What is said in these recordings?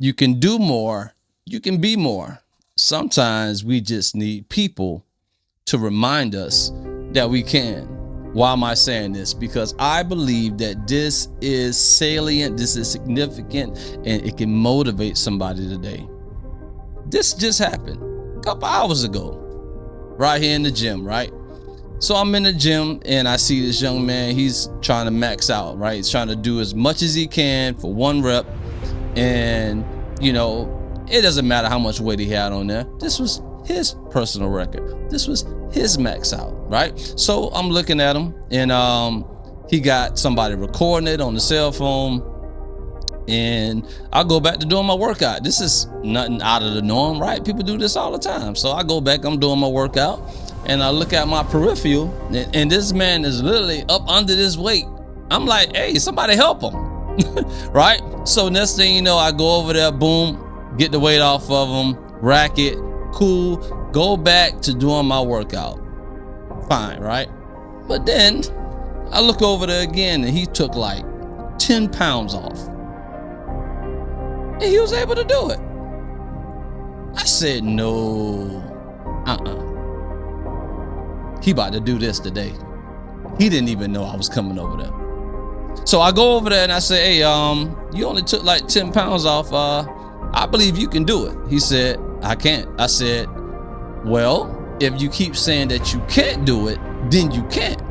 You can do more. You can be more. Sometimes we just need people to remind us that we can. Why am I saying this? Because I believe that this is salient, this is significant, and it can motivate somebody today. This just happened a couple hours ago, right here in the gym, right? So I'm in the gym and I see this young man, he's trying to max out, right? He's trying to do as much as he can for one rep. And, you know, it doesn't matter how much weight he had on there. This was his personal record. This was his max out, right? So I'm looking at him and he got somebody recording it on the cell phone. And I go back to doing my workout. This is nothing out of the norm, right? People do this all the time. So I go back, I'm doing my workout, and I look at my peripheral, and this man is literally up under this weight. I'm like, hey, somebody help him, right? So next thing you know, I go over there, boom, get the weight off of him, rack it, cool, go back to doing my workout. Fine, right? But then I look over there again, and he took like 10 pounds off. And he was able to do it. I said, no, he about to do this today. He didn't even know I was coming over there. So I go over there and I say, hey, you only took like 10 pounds off. I believe you can do it. He said, I can't. I said, well, if you keep saying that you can't do it, then you can't,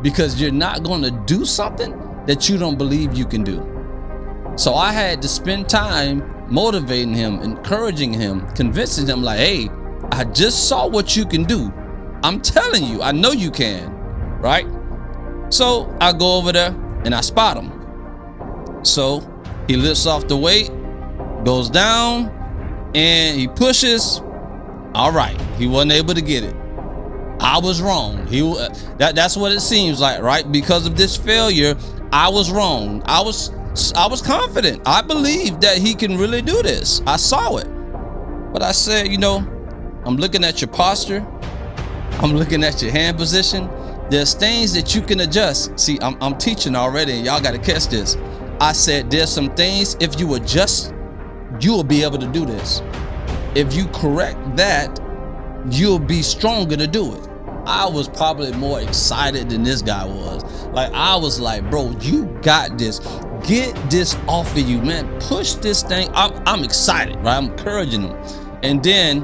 because you're not going to do something that you don't believe you can do. So I had to spend time motivating him, encouraging him, convincing him like, hey, I just saw what you can do. I'm telling you, I know you can, right? So I go over there and I spot him. So he lifts off the weight, goes down, and he pushes. All right, he wasn't able to get it. I was wrong. That's what it seems like, right? Because of this failure, I was wrong. I was confident. I believed that he can really do this. I saw it. But I said, you know, I'm looking at your posture. I'm looking at your hand position. There's things that you can adjust. See, I'm teaching already, and y'all got to catch this. I said there's some things, if you adjust, you'll be able to do this. If you correct that, you'll be stronger to do it. I was probably more excited than this guy was. Like, I was like, bro, you got this. Get this off of you, man. Push this thing. I'm excited, right? I'm encouraging him. And then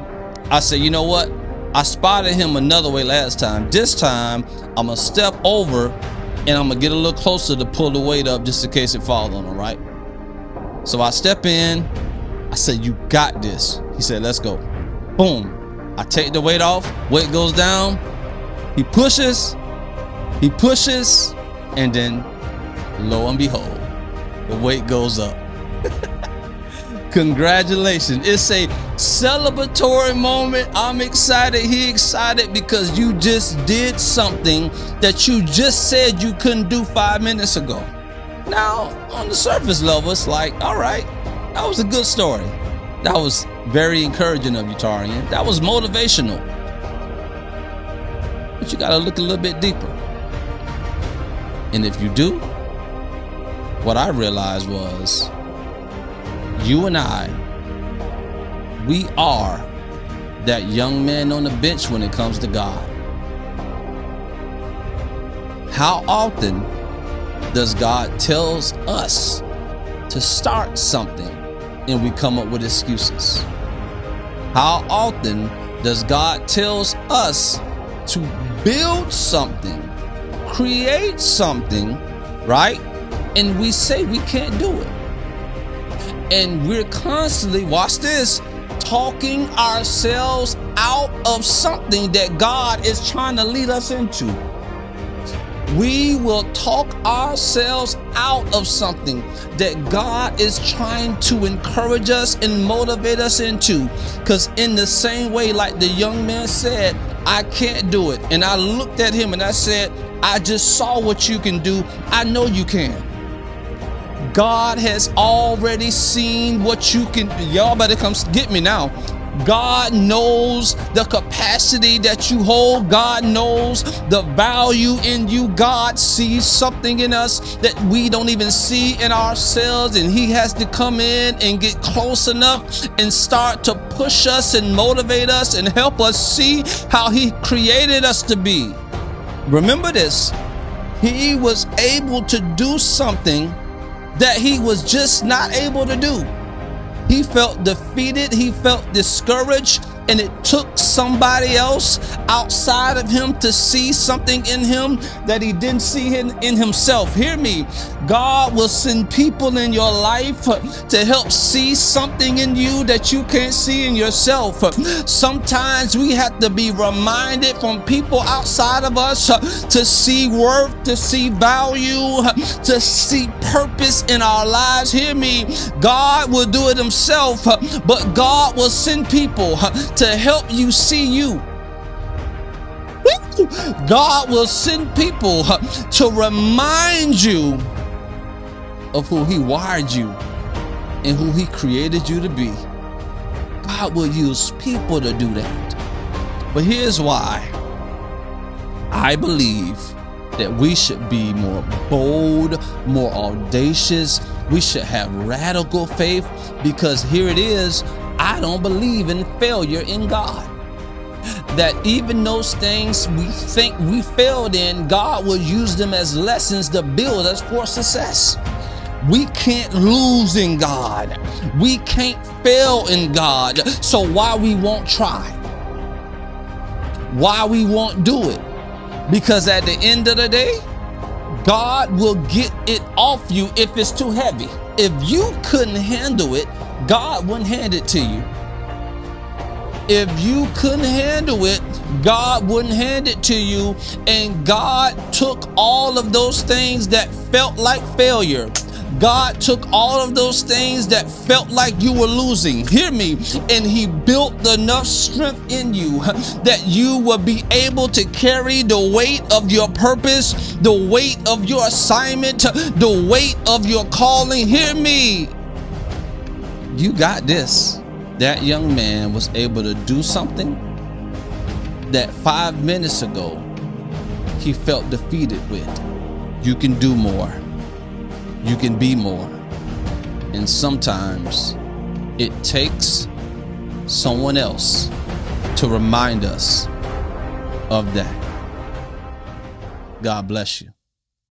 I said, you know what? I spotted him another way last time. This time, I'm going to step over and I'm going to get a little closer to pull the weight up just in case it falls on him, right? So I step in. I said, you got this. He said, let's go. Boom. I take the weight off. Weight goes down. He pushes, and then lo and behold, the weight goes up. Congratulations. It's a celebratory moment. I'm excited. He excited because you just did something that you just said you couldn't do 5 minutes ago. Now, on the surface level, it's like, all right, that was a good story. That was very encouraging of you, Taurean. That was motivational. But you got to look a little bit deeper. And if you do, what I realized was you and I, we are that young man on the bench when it comes to God. How often does God tells us to start something and we come up with excuses? How often does God tells us to build something, create something, right? And we say we can't do it. And we're constantly, watch this, talking ourselves out of something that God is trying to lead us into. We will talk ourselves out of something that God is trying to encourage us and motivate us into. Because in the same way, like the young man said, I can't do it. And I looked at him and I said, I just saw what you can do. I know you can. God has already seen what you can. Y'all better come get me now. God knows the capacity that you hold. God knows the value in you. God sees something in us that we don't even see in ourselves, and he has to come in and get close enough and start to push us and motivate us and help us see how he created us to be. Remember this, he was able to do something that he was just not able to do. He felt defeated, he felt discouraged, and it took somebody else outside of him to see something in him that he didn't see in himself. Hear me. God will send people in your life to help see something in you that you can't see in yourself. Sometimes we have to be reminded from people outside of us to see worth, to see value, to see purpose in our lives. Hear me. God will do it himself, but God will send people to help you see you. God will send people to remind you of who he wired you and who he created you to be. God will use people to do that. But here's why I believe that we should be more bold, more audacious. We should have radical faith, because here it is. I don't believe in failure in God. That even those things we think we failed in, God will use them as lessons to build us for success. We can't lose in God. We can't fail in God. So why we won't try? Why we won't do it? Because at the end of the day, God will get it off you if it's too heavy. If you couldn't handle it, God wouldn't hand it to you. If you couldn't handle it, God wouldn't hand it to you. And God took all of those things that felt like failure. God took all of those things that felt like you were losing. Hear me. And he built enough strength in you that you will be able to carry the weight of your purpose, the weight of your assignment, the weight of your calling. Hear me. You got this. That young man was able to do something that 5 minutes ago he felt defeated with. You can do more. You can be more. And sometimes it takes someone else to remind us of that. God bless you.